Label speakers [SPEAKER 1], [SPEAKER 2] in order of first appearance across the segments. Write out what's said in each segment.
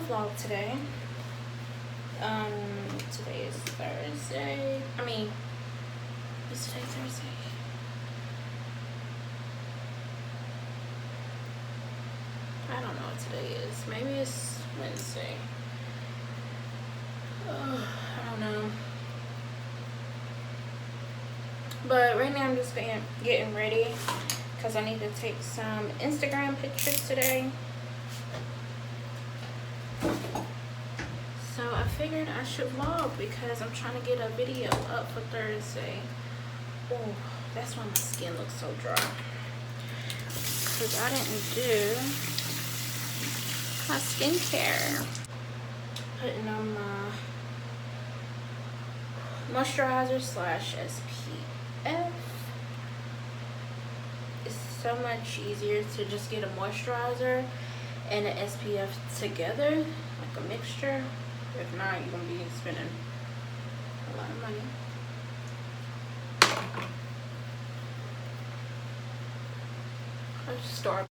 [SPEAKER 1] vlog today. Today is Thursday. Is today Thursday? I don't know what today is. Maybe it's Wednesday. I don't know. But right now I'm just getting ready because I need to take some Instagram pictures today. So I figured I should vlog because I'm trying to get a video up for Thursday. Oh, that's why my skin looks so dry. Because I didn't do my skincare. Putting on my moisturizer / SPF. It's so much easier to just get a moisturizer and an SPF together, like a mixture. If not, you're gonna be spending a lot of money. Let's start.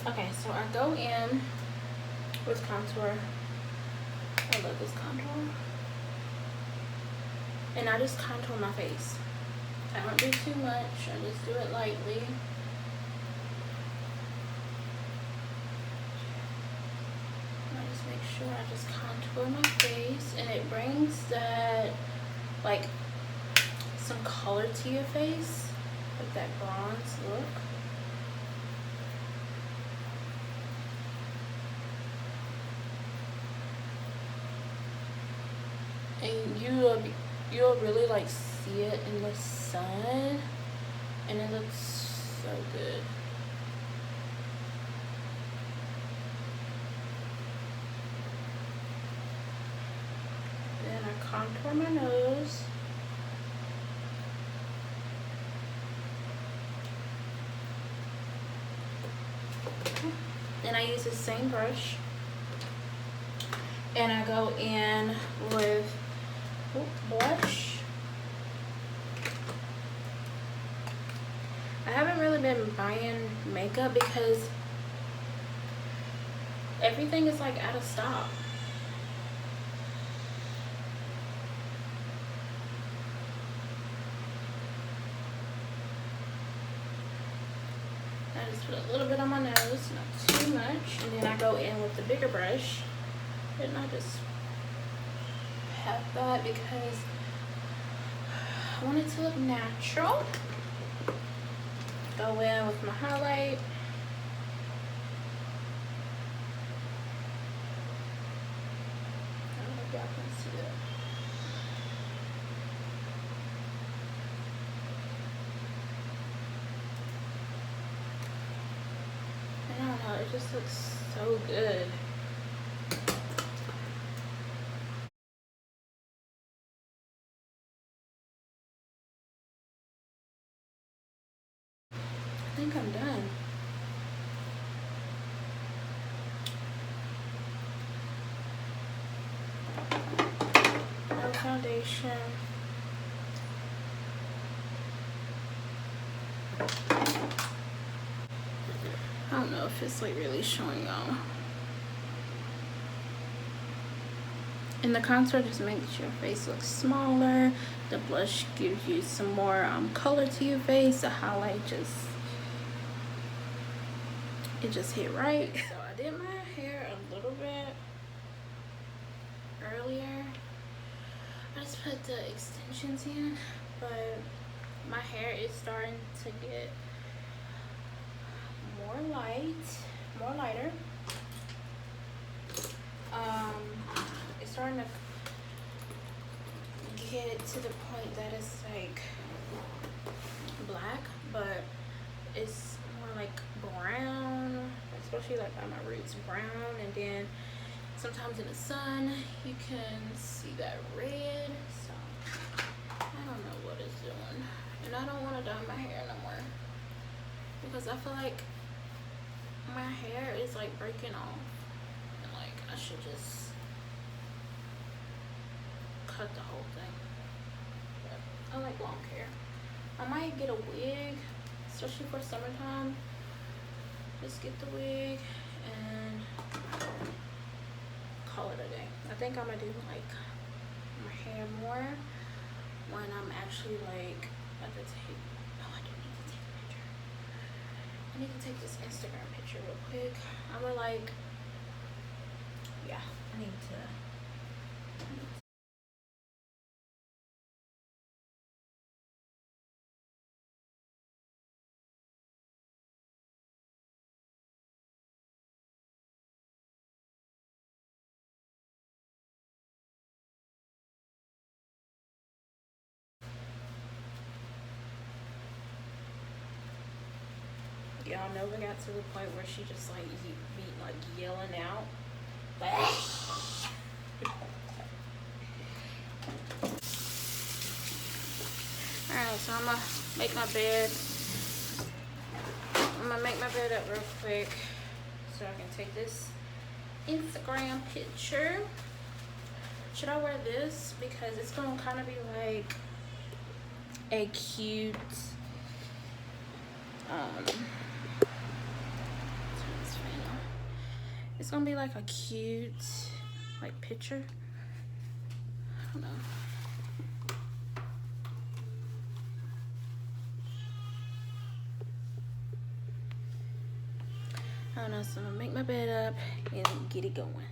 [SPEAKER 1] Okay, so I go in with contour. I love this contour. And I just contour my face. I don't do too much. I just do it lightly. I just make sure I just contour my face, and it brings that, like, some color to your face, like that bronze look. And you'll really like see it in the sun, and it looks so good. Then I contour my nose. Then I use the same brush, and I go in with blush. I haven't really been buying makeup because everything is like out of stock. I just put a little bit on my nose, not too much, and then I go in with the bigger brush, and I just pat that because I want it to look natural. Go in with my highlight. I don't know if y'all can see that. I don't know, it just looks so good. I think I'm done. No foundation. I don't know if it's like really showing y'all. And the contour just makes your face look smaller. The blush gives you some more color to your face. The highlight just hit right. So I did my hair a little bit earlier. I just put the extensions in, but my hair is starting to get more lighter. It's starting to get to the point that it's like black, but it's more like brown, especially like by my roots, brown. And then sometimes in the sun you can see that red. So I don't know what it's doing, and I don't want to dye my hair no more because I feel like my hair is like breaking off, and like I should just cut the whole thing. But I like long hair. I might get a wig, especially for summertime. Just get the wig and call it a day. I think I'm gonna do like my hair more when I'm actually like about to take, oh, I do need to take a picture. I need to take this Instagram picture real quick. I'm gonna like, yeah, I need to. Y'all never got to the point where she just like be like yelling out. Alright, so I'm gonna make my bed. I'm gonna make my bed up real quick so I can take this Instagram picture. Should I wear this? Because it's gonna kind of be like a cute it's gonna be like a cute like picture. I don't know. I don't know, so I'm gonna make my bed up and get it going.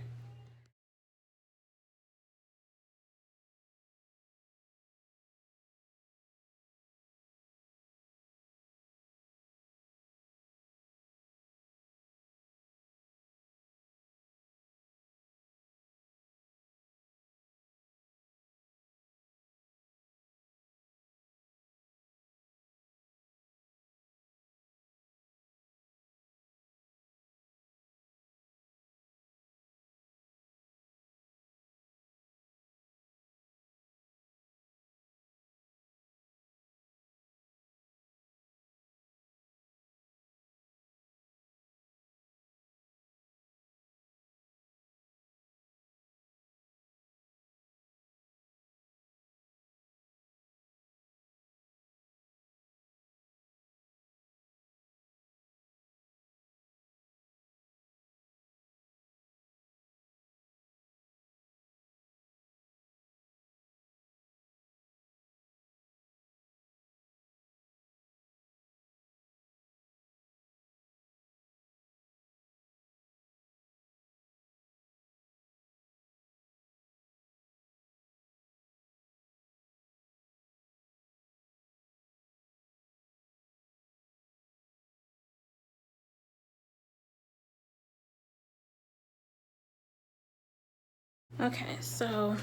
[SPEAKER 1] Okay, so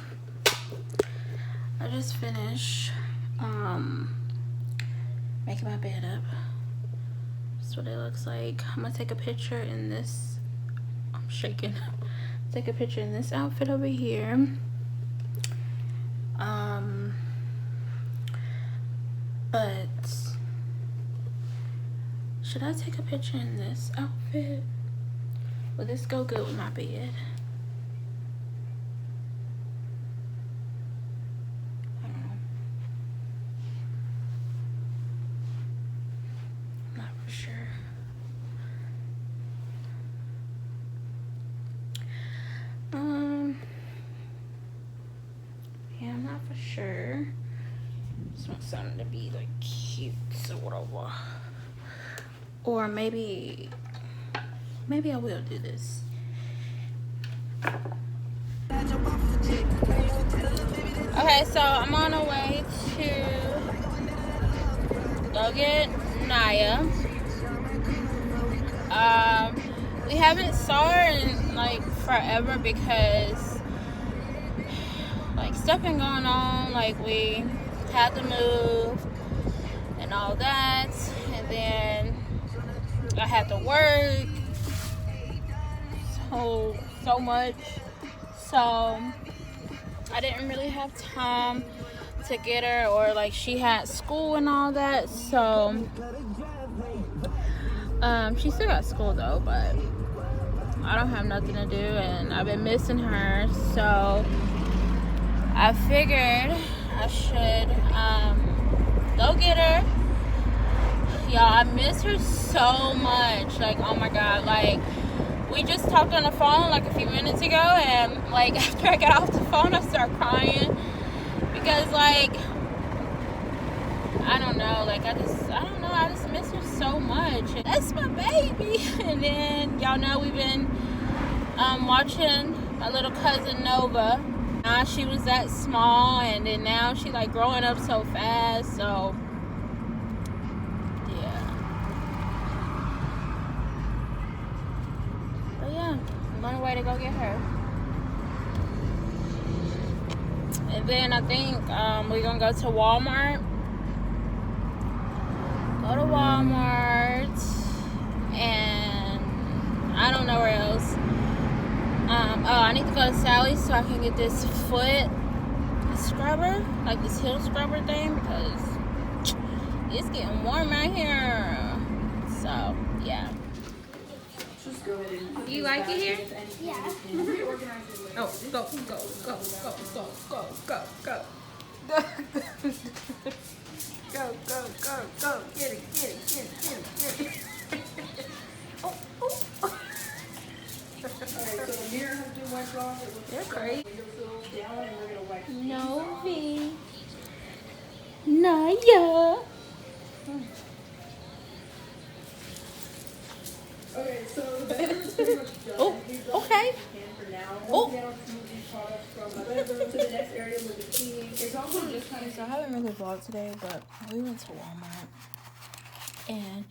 [SPEAKER 1] I just finished making my bed up. That's what it looks like. I'm gonna take a picture in this. I'm shaking. Take a picture in this outfit over here. But should I take a picture in this outfit? Will this go good with my bed? I don't know. I'm not for sure. something to be like cute or whatever. Or maybe I will do this. Okay, so I'm on the way to go get Naya. We haven't saw her in like forever because like stuff been going on. Like we had to move and all that, and then I had to work so much, so I didn't really have time to get her, or like she had school and all that. So she still got school though, but I don't have nothing to do and I've been missing her, so I figured I should go get her. Y'all, I miss her so much. Like, oh my god, like we just talked on the phone like a few minutes ago, and like after I got off the phone I started crying because like I don't know, like I just miss her so much. That's my baby. And then y'all know we've been watching my little cousin Nova. She was that small, and then now she like growing up so fast, so yeah. But yeah, I'm on the way to go get her. And then I think we're gonna go to Walmart. Go to Walmart, and I don't know where else. I need to go to Sally's so I can get this foot scrubber, like this heel scrubber thing, because it's getting warm out here. So yeah. You like it here?
[SPEAKER 2] Yeah.
[SPEAKER 1] Oh, go, go, go, go, go, go, go, go. Go, go, go, go. Get it, get it, get it, get it, get it. Oh, oh.
[SPEAKER 3] Alright, so the mirror has been wiped off.
[SPEAKER 1] They're great.
[SPEAKER 3] Windowsills down, and we're gonna wipe
[SPEAKER 1] Novi. Naya.
[SPEAKER 3] Okay, so the bedroom is pretty much done.
[SPEAKER 1] Oh, okay.
[SPEAKER 3] For now.
[SPEAKER 1] Oh.
[SPEAKER 3] Now let's move these products from the bedroom to the next area with the cleaning. It's also just kind of.
[SPEAKER 1] So I haven't really vlogged today, but we went to Walmart and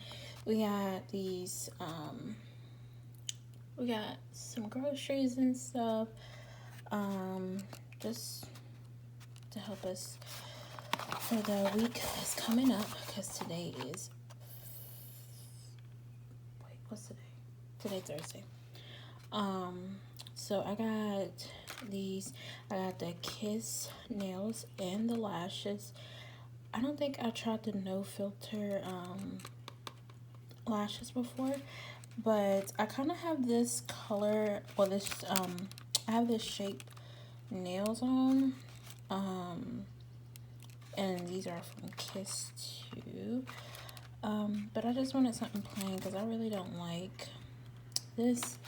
[SPEAKER 1] we got these we got some groceries and stuff just to help us for the week that's coming up, because today is what's today? Today's Thursday. So I got these. I got the Kiss nails and the lashes. I don't think I tried the no filter lashes before, but I kind of have this color, or this I have this shape nails on, and these are from Kiss too. But I just wanted something plain because I really don't like this,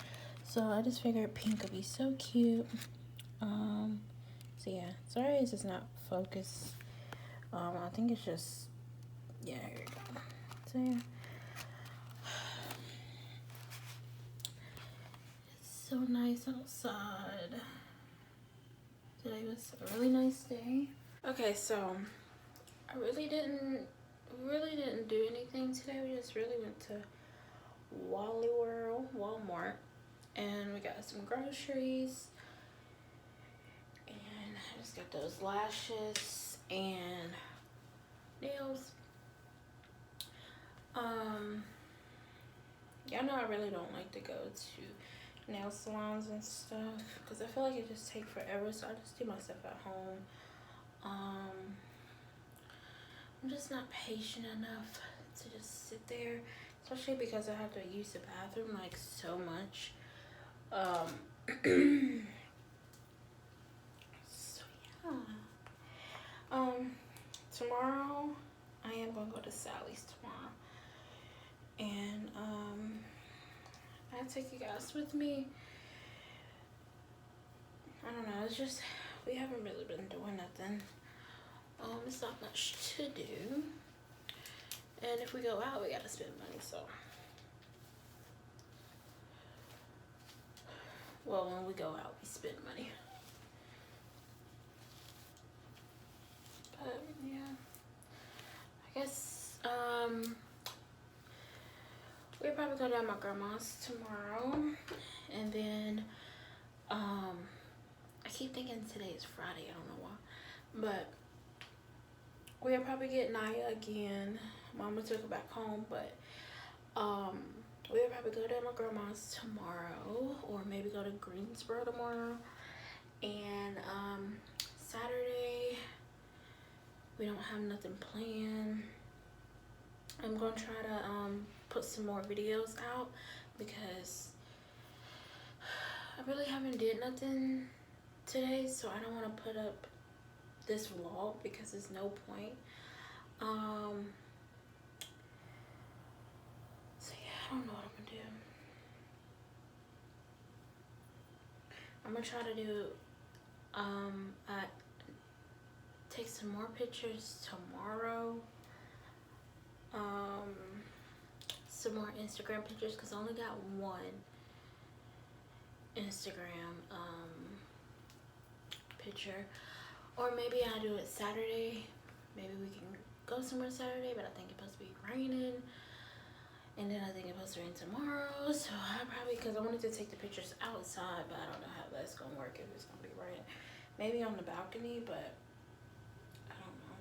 [SPEAKER 1] so I just figured pink would be so cute. So yeah, sorry it's just not focused. I think it's just, yeah, here we go. So yeah, it's so nice outside. Today was a really nice day. Okay, so I really didn't do anything today. We just really went to Walmart, and we got some groceries, and I just got those lashes and nails. Y'all know I really don't like to go to nail salons and stuff because I feel like it just takes forever, so I just do my stuff at home. I'm just not patient enough to just sit there, especially because I have to use the bathroom like so much. So yeah. Tomorrow I am gonna go to Sally's tomorrow, and I'll take you guys with me. I don't know, it's just we haven't really been doing nothing. It's not much to do. And if we go out, we gotta spend money, so. Well, when we go out, we spend money. But, yeah. I guess, we'll probably go down to my grandma's tomorrow. And then, I keep thinking today is Friday, I don't know why. But, we'll probably get Naya again. Mama took her back home, but, we'll probably go to my grandma's tomorrow, or maybe go to Greensboro tomorrow. And Saturday, we don't have nothing planned. I'm gonna try to put some more videos out because I really haven't did nothing today, so I don't want to put up this vlog because there's no point. So yeah, I don't know what I'm gonna do. I'm gonna try to do take some more pictures tomorrow. Some more Instagram pictures because I only got one Instagram picture. Or maybe I'll do it Saturday. Maybe we can go somewhere Saturday, but I think it's supposed to be raining. And then I think it's supposed to rain tomorrow. So I probably, because I wanted to take the pictures outside, but I don't know how that's going to work if it's going to be raining. Maybe on the balcony, but I don't know.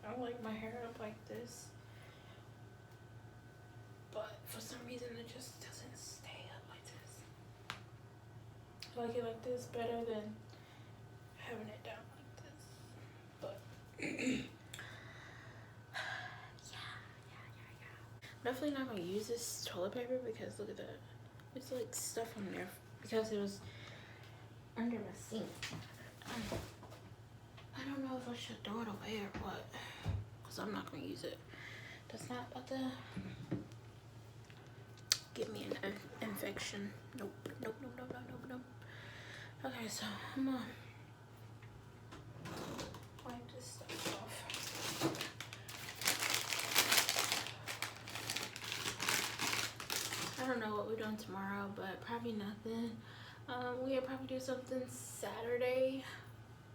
[SPEAKER 1] I don't like my hair up like this. But for some reason it just doesn't stay up like this. I like it like this better than having it down like this. But definitely not gonna use this toilet paper because look at that. It's like stuff on there because it was under my sink. I don't know if I should throw it away or what, because I'm not gonna use it. That's not about to give me an infection. Nope, nope, nope, nope, nope, nope, nope. Okay, so I'm gonna wipe this stuff off. I don't know what we're doing tomorrow, but probably nothing. We'll probably do something Saturday.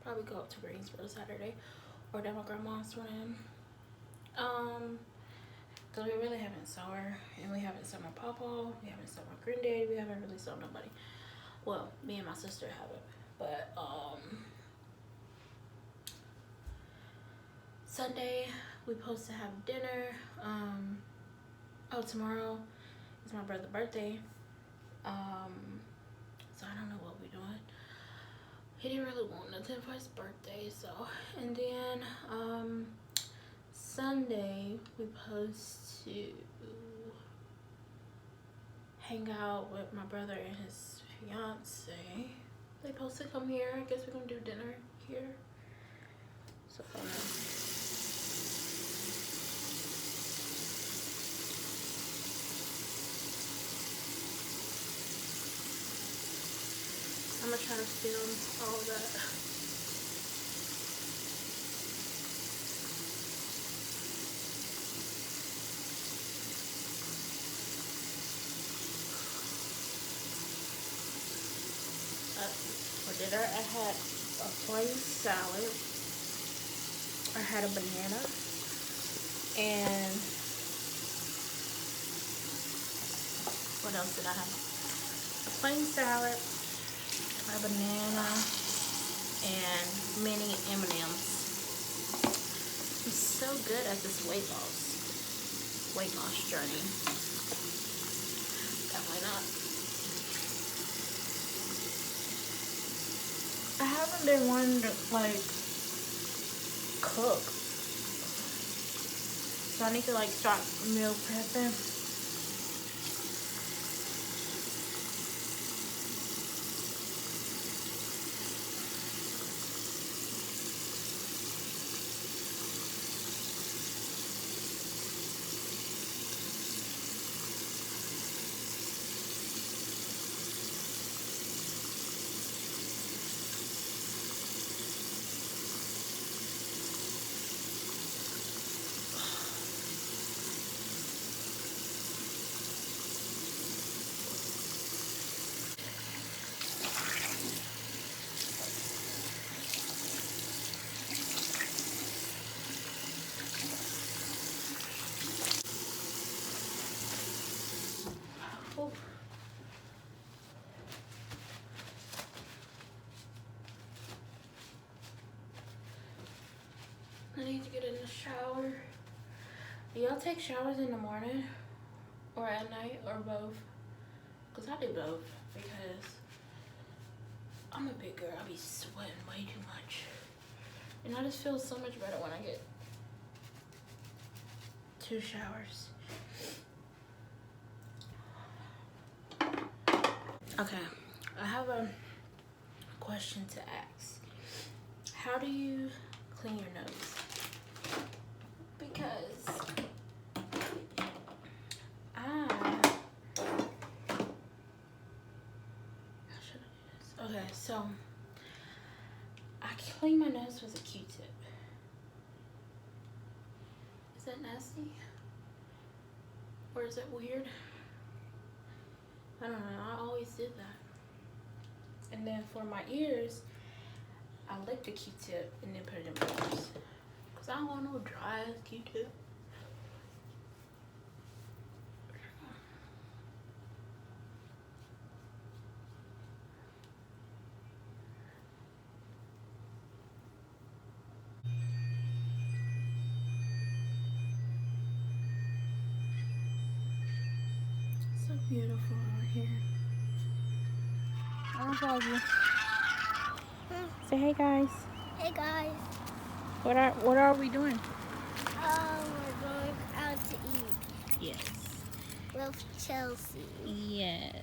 [SPEAKER 1] Probably go up to Greensboro Saturday, or down my grandma's one. Cause we really haven't saw her, and we haven't saw my papa, we haven't saw my granddaddy, we haven't really saw nobody. Well, me and my sister haven't, but Sunday we supposed to have dinner. Oh, tomorrow is my brother's birthday. So I don't know what we're doing. He didn't really want nothing for his birthday, so. And then Sunday we supposed to hang out with my brother and his fiance. They supposed to come here. I guess we're gonna do dinner here. So I'm gonna try to film all that. For dinner, I had a plain salad. I had a banana, and what else did I have? A plain salad, a banana, and mini M&Ms. I'm so good at this weight loss journey. Definitely not. I haven't been one to like cook, so I need to like start meal prepping. a shower. Do y'all take showers in the morning or at night or both? Cause I do both because I'm a big girl. I be sweating way too much, and I just feel so much better when I get 2 showers. Okay, I have a question to ask. How do you clean your nose? Because okay, so I clean my nose with a Q-tip. Is that nasty? Or is it weird? I don't know, I always did that. And then for my ears, I lick the Q-tip and then put it in my ears. Cause I don't want no dry ass Q-tip. So beautiful out here. I don't vlog you. Say hey guys.
[SPEAKER 2] Hey guys.
[SPEAKER 1] What are we doing?
[SPEAKER 2] We're going out to eat
[SPEAKER 1] Yes.
[SPEAKER 2] with Chelsea.
[SPEAKER 1] Yes.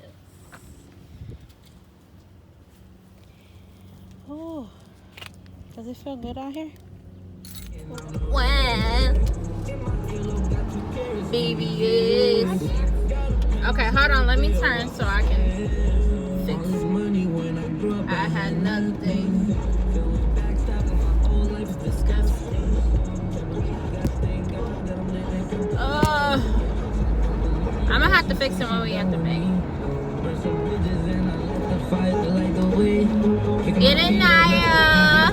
[SPEAKER 1] Oh, does it feel good out here? Well, baby is. Okay, hold on. Let me turn so I can fix it. I had nothing. I'm gonna have to fix it when we at the bank. Get in, Naya.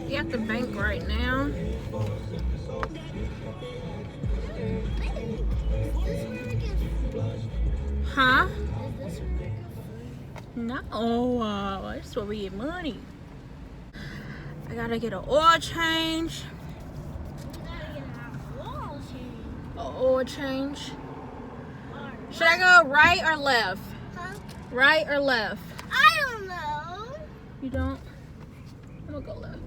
[SPEAKER 1] We at the bank right now. Huh? No, that's where we get money. I gotta get an oil change. An oil change. Should I go right or left?
[SPEAKER 2] Huh?
[SPEAKER 1] Right or left?
[SPEAKER 2] I don't know.
[SPEAKER 1] You don't? I'm gonna go left.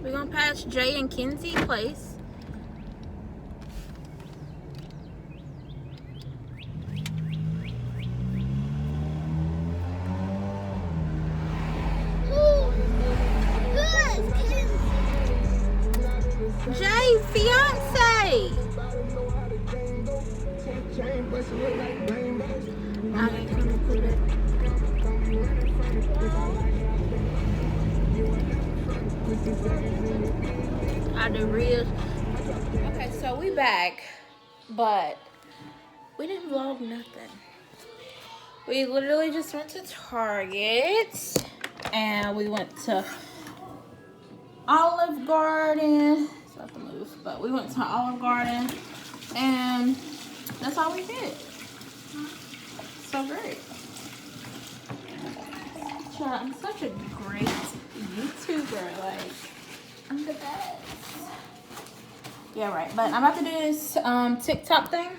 [SPEAKER 1] We're gonna pass Jay and Kinsey place. Jay, fiance. I do real. Okay, so we back, but we didn't vlog nothing. We literally just went to Target and we went to Olive Garden. It's about to move, but we went to Olive Garden and that's all we did. So great. I'm such a great YouTuber. Like, I'm the best. Yeah, right. But I'm about to do this TikTok thing.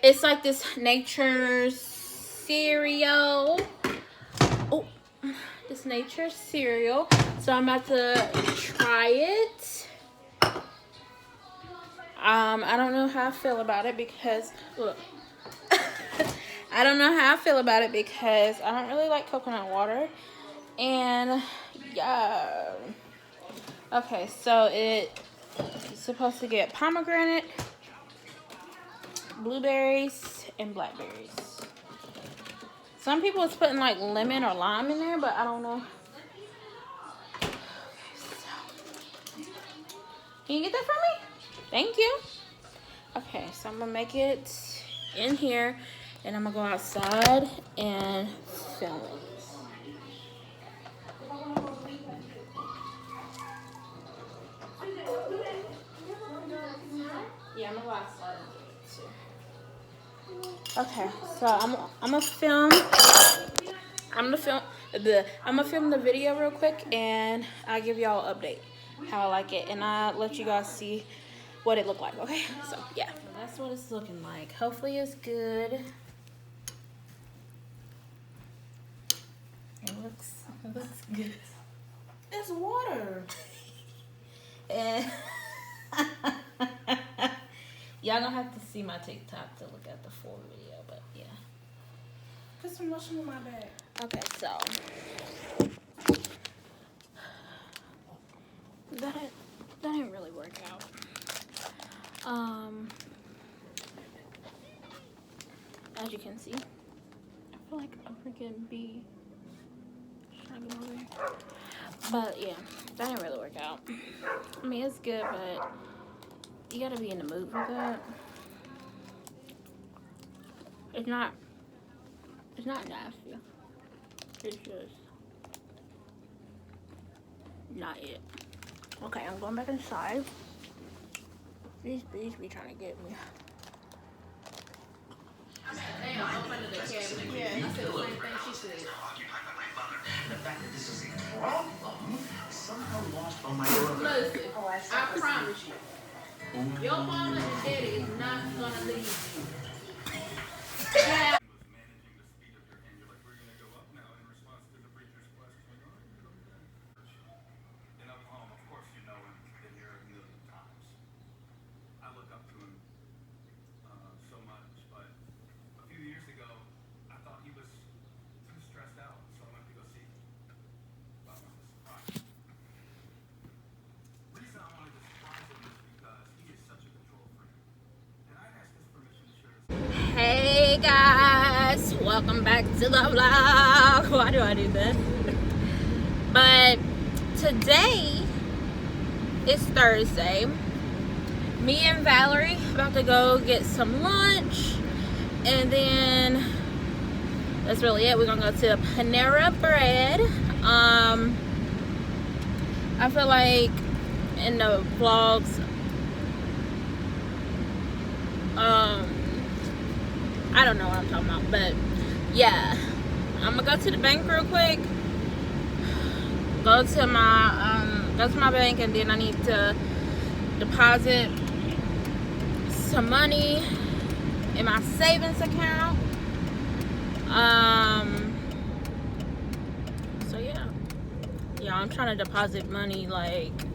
[SPEAKER 1] It's like this nature cereal. Oh, this nature cereal. So I'm about to try it. I don't know how I feel about it because look. I don't know how I feel about it because I don't really like coconut water. And yeah. Okay, so it's supposed to get pomegranate, blueberries, and blackberries. Some people is putting like lemon or lime in there, but I don't know. Can you get that for me? Thank you. Okay, so I'm gonna make it in here, and I'm gonna go outside and film it. Yeah, I'm gonna go outside and do it too. Okay, so I'm gonna film. I'm gonna film the video real quick, and I'll give y'all an update how I like it, and I'll let you guys see what it looked like. Okay, so yeah, that's what it's looking like. Hopefully it's good. It looks good.
[SPEAKER 3] It's water.
[SPEAKER 1] And y'all gonna have to see my TikTok to look at the full video, but yeah.
[SPEAKER 3] Put some lotion in my bag.
[SPEAKER 1] Okay, so that didn't really work out. As you can see, I feel like a freaking bee trying to get over here. But yeah, that didn't really work out. I mean, it's good, but you gotta be in the mood for that. It's not nasty. It's just not it. Okay, I'm going back inside. These bees be trying to get me.
[SPEAKER 3] Damn, I'm under the cabinet. Yeah. I said the same thing she said.
[SPEAKER 4] The fact that this is a problem is somehow lost on my own.
[SPEAKER 3] Listen, I promise you, your mama and daddy is not gonna leave you. Yeah.
[SPEAKER 1] Hey guys, welcome back to the vlog. Why do I do that? But today is Thursday. Me and Valerie about to go get some lunch, and then that's really it. We're gonna go to Panera Bread. I feel like in the vlogs, I don't know what I'm talking about, but yeah, I'm gonna go to the bank real quick. Go to my bank, and then I need to deposit some money in my savings account. So yeah, I'm trying to deposit money like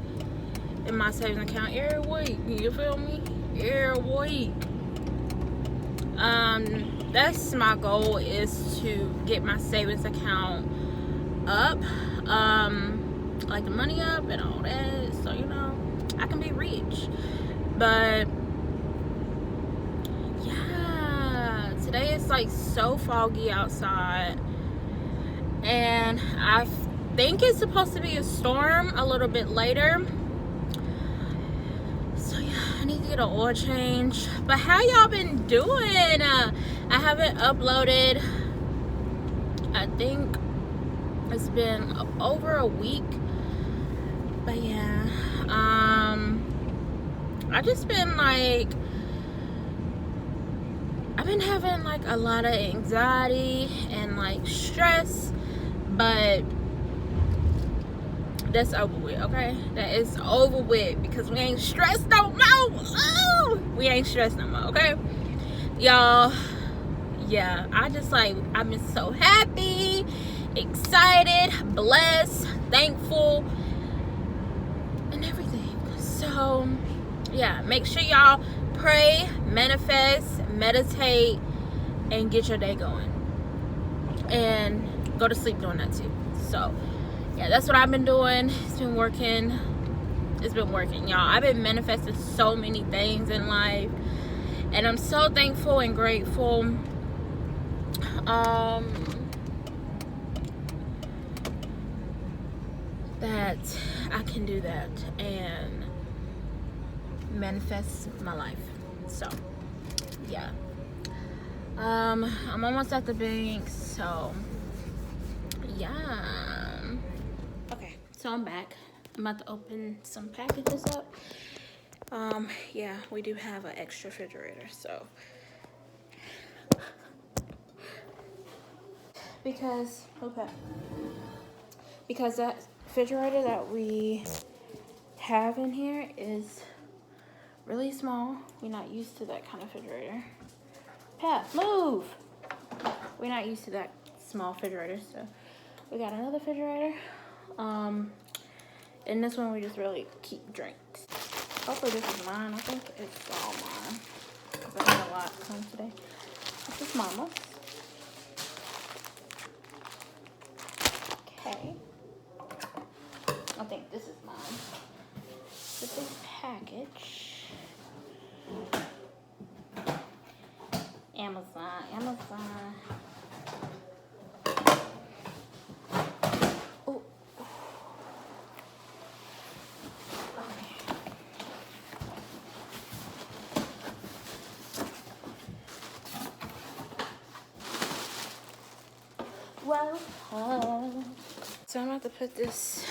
[SPEAKER 1] in my savings account every week. You feel me? Every week. That's my goal, is to get my savings account up, like the money up and all that, so I can be rich. But yeah, today is like so foggy outside, and I think it's supposed to be a storm a little bit later. I need to get an oil change. But how y'all been doing? I haven't uploaded, I think it's been over a week. But yeah, I just been like, I've been having like a lot of anxiety and like stress, but that's over with, okay? That is over with, because we ain't stressed no more. Oh, we ain't stressed no more, okay? Y'all, yeah, I've been so happy, excited, blessed, thankful, and everything. So, yeah, make sure y'all pray, manifest, meditate, and get your day going. And go to sleep doing that too. So, yeah, that's what I've been doing. It's been working, y'all. I've been manifesting so many things in life, and I'm so thankful and grateful. that I can do that and manifest my life. So yeah, I'm almost at the bank, so yeah. Okay, so I'm back. I'm about to open some packages up. Yeah, we do have an extra refrigerator, so because that refrigerator that we have in here is really small. We're not used to that kind of refrigerator. Pat, move! We're not used to that small refrigerator, so we got another refrigerator. And this one we just really keep drinks. Hopefully this is mine. I think it's all mine, because I had a lot come today. This is Mama's. Okay. I think this is mine. This is package. Amazon. Oh. Okay. Well, so I'm about to put this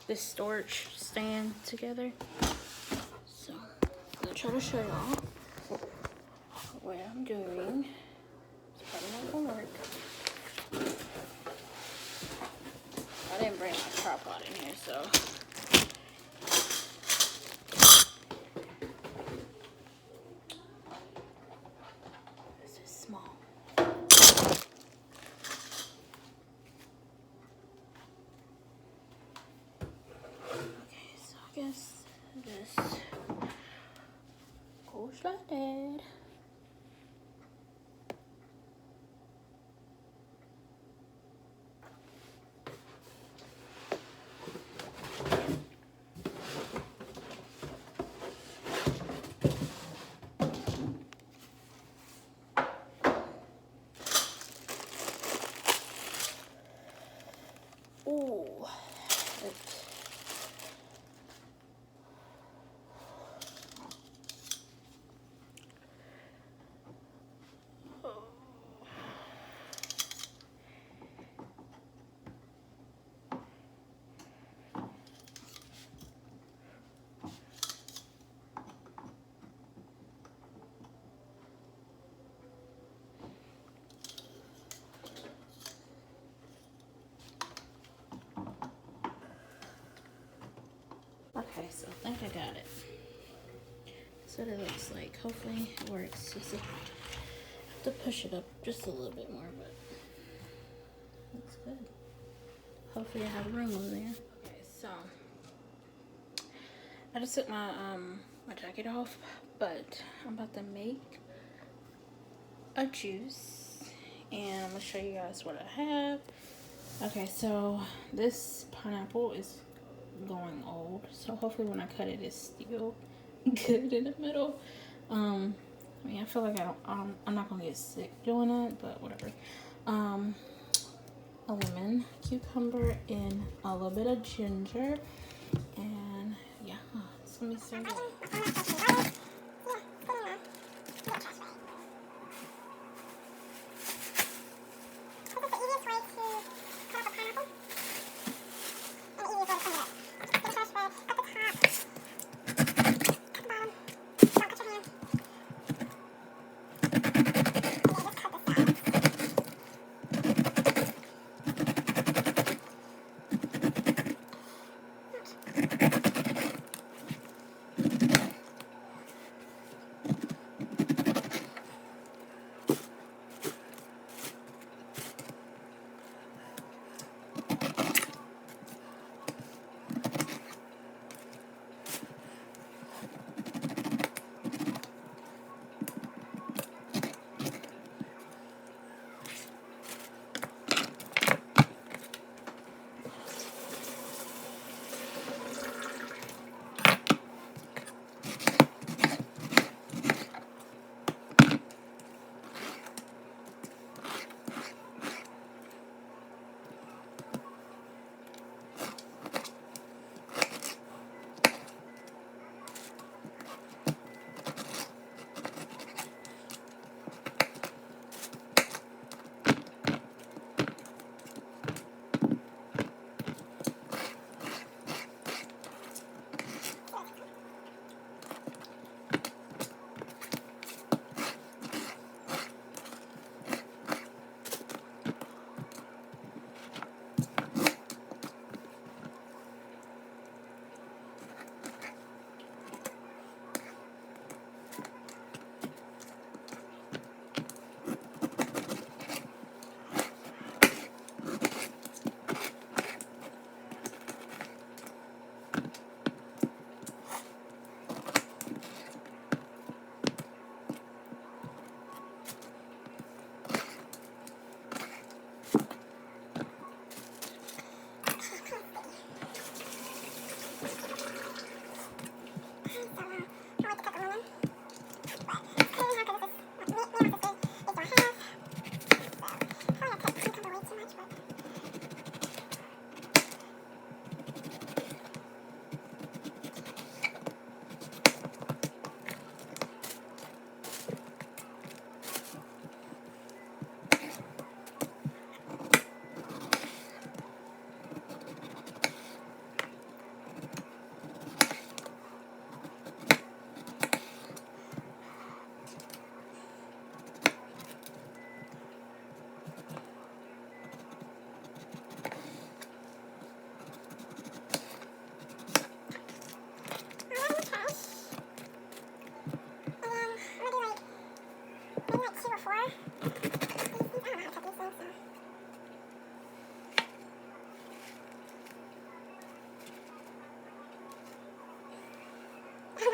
[SPEAKER 1] this storage stand together. So I'm gonna try to show y'all what I'm doing. It's probably not gonna work. I didn't bring my tripod in here, so this is small. Okay, so I guess this goes like that. Ooh, okay, so I think I got it. That's what it looks like. Hopefully it works. Just have to push it up just a little bit more, but looks good. Hopefully I have room over there. Okay, so I just took my my jacket off, but I'm about to make a juice and I'm gonna show you guys what I have. Okay, so this pineapple is going old, so hopefully when I cut it, it's still good in the middle. I mean, I feel like I'm not gonna get sick doing that, but whatever. A lemon, cucumber, and a little bit of ginger, and yeah, it's gonna be so good.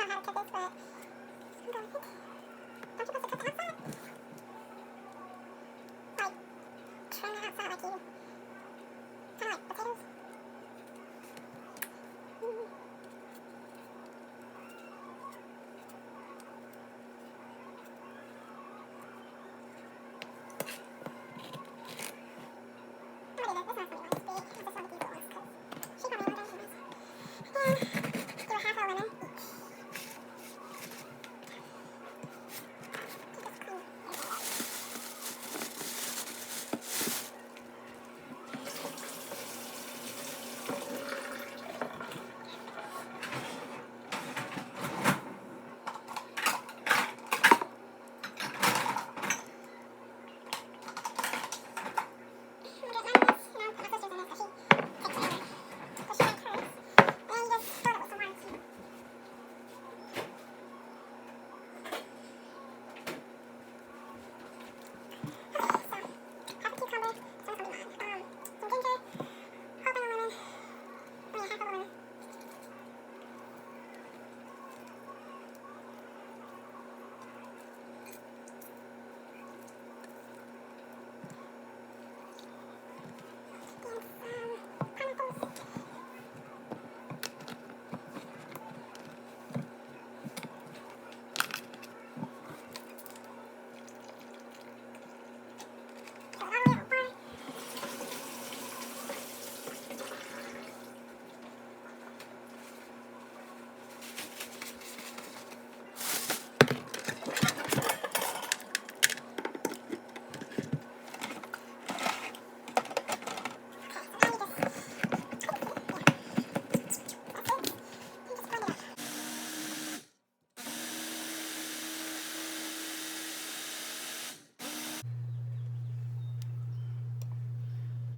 [SPEAKER 5] know how to cook this, but I'm going to. Don't you supposed to cook outside? Like, trying outside like you.